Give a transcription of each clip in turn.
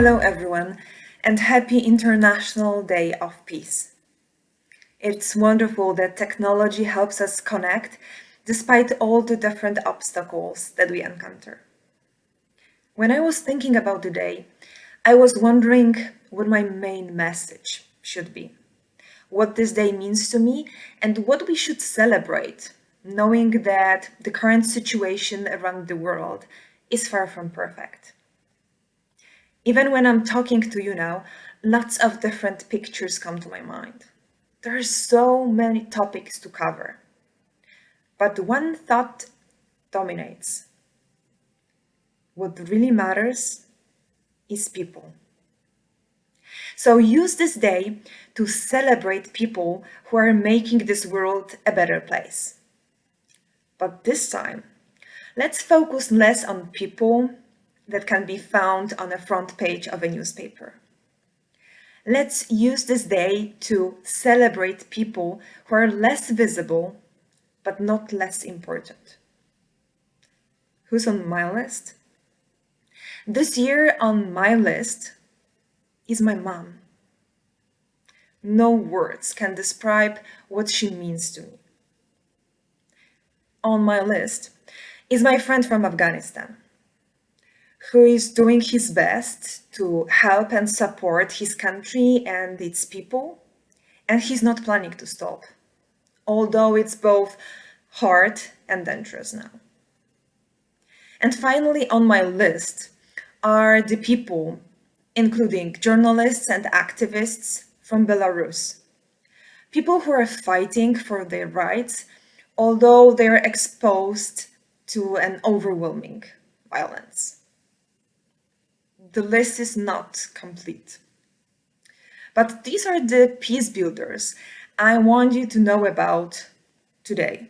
Hello, everyone, and happy International Day of Peace. It's wonderful that technology helps us connect despite all the different obstacles that we encounter. When I was thinking about the day, I was wondering what my main message should be, what this day means to me, and what we should celebrate, knowing that the current situation around the world is far from perfect. Even when I'm talking to you now, lots of different pictures come to my mind. There are so many topics to cover, but one thought dominates. What really matters is people. So use this day to celebrate people who are making this world a better place. But this time, let's focus less on people that can be found on the front page of a newspaper. Let's use this day to celebrate people who are less visible, but not less important. Who's on my list? This year on my list is my mom. No words can describe what she means to me. On my list is my friend from Afghanistan, who is doing his best to help and support his country and its people, and he's not planning to stop, although it's both hard and dangerous now. And finally, on my list are the people, including journalists and activists from Belarus, people who are fighting for their rights, although they are exposed to an overwhelming violence. The list is not complete. But these are the peace builders I want you to know about today.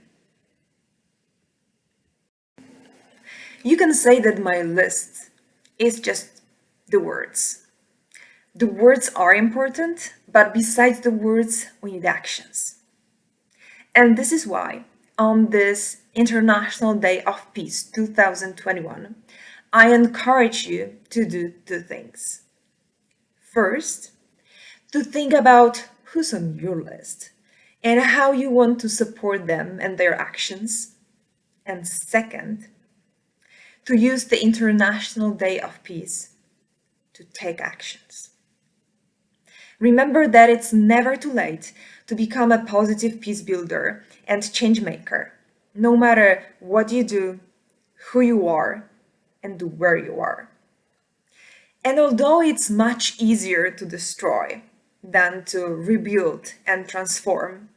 You can say that my list is just the words. The words are important, but besides the words, we need actions. And this is why, on this International Day of Peace 2021, I encourage you to do two things. First, to think about who's on your list and how you want to support them and their actions. And second, to use the International Day of Peace to take actions. Remember that it's never too late to become a positive peace builder and change maker, no matter what you do, who you are, and where you are. And although it's much easier to destroy than to rebuild and transform,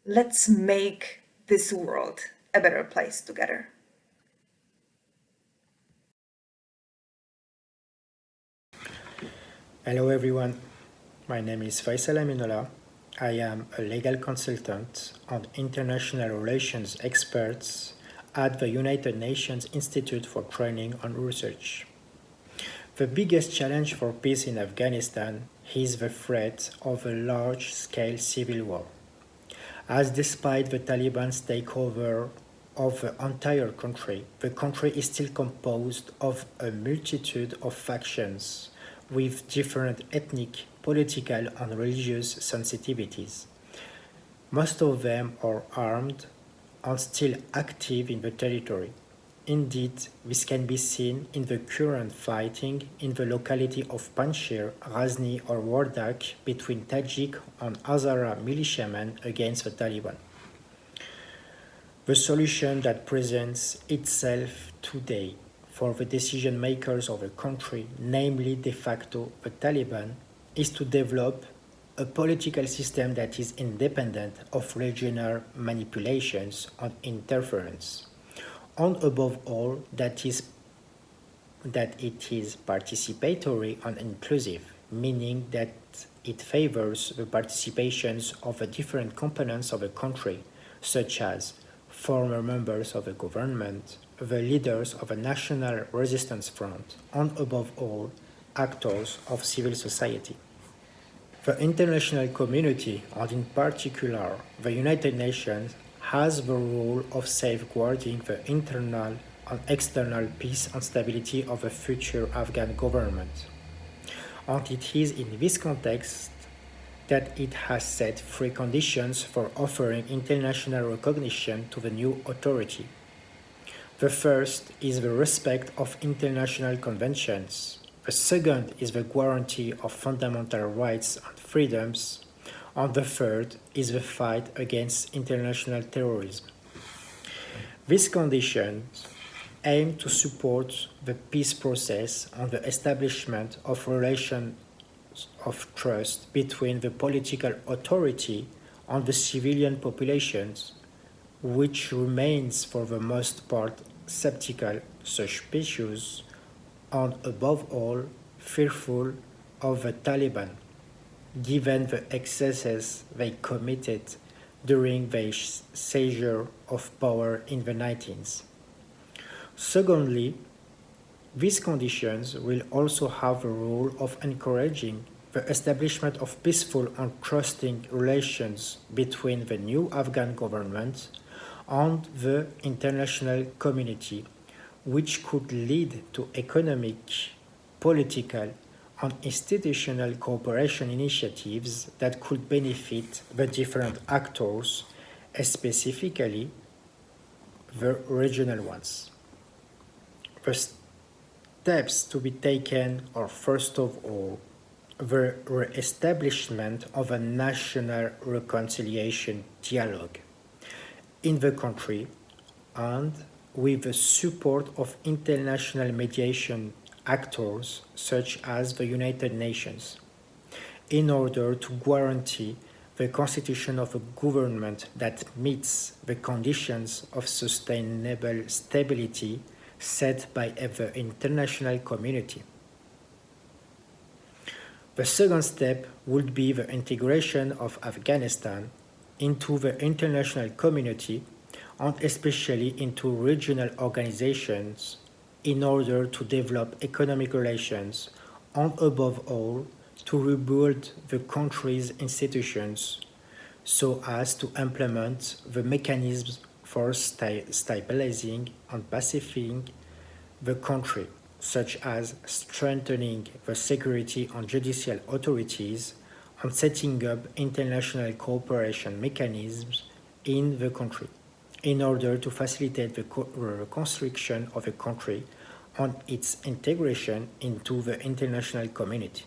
let's make this world a better place together. Hello everyone, my name is Faisal Aminola. I am a legal consultant and international relations expert at the United Nations Institute for Training and Research. The biggest challenge for peace in Afghanistan is the threat of a large-scale civil war, as despite the Taliban's takeover of the entire country, the country is still composed of a multitude of factions with different ethnic, political, and religious sensitivities. Most of them are armed and still active in the territory. Indeed, this can be seen in the current fighting in the locality of Panjshir, Ghazni, or Wardak between Tajik and Hazara militiamen against the Taliban. The solution that presents itself today for the decision makers of the country, namely de facto the Taliban, is to develop a political system that is independent of regional manipulations and interference, and above all, that it is participatory and inclusive, meaning that it favors the participations of the different components of the country, such as former members of the government, the leaders of a national resistance front, and above all, actors of civil society. The international community, and in particular the United Nations, has the role of safeguarding the internal on external peace and stability of the future Afghan government. And it is in this context that it has set three conditions for offering international recognition to the new authority. The first is the respect of international conventions. The second is the guarantee of fundamental rights and freedoms. And the third is the fight against international terrorism. These conditions aim to support the peace process and the establishment of relations of trust between the political authority and the civilian populations, which remains for the most part skeptical, suspicious, and above all fearful of the Taliban, given the excesses they committed during their seizure of power in the 19th. Secondly, these conditions will also have the role of encouraging the establishment of peaceful and trusting relations between the new Afghan government and the international community, which could lead to economic, political, and institutional cooperation initiatives that could benefit the different actors, specifically the regional ones. The steps to be taken are, first of all, the re-establishment of a national reconciliation dialogue in the country and with the support of international mediation actors such as the United Nations, in order to guarantee the constitution of a government that meets the conditions of sustainable stability set by the international community. The second step would be the integration of Afghanistan into the international community and especially into regional organizations in order to develop economic relations and above all to rebuild the country's institutions so as to implement the mechanisms for stabilizing and pacifying the country, such as strengthening the security and judicial authorities and setting up international cooperation mechanisms in the country in order to facilitate the reconstruction of the country and its integration into the international community.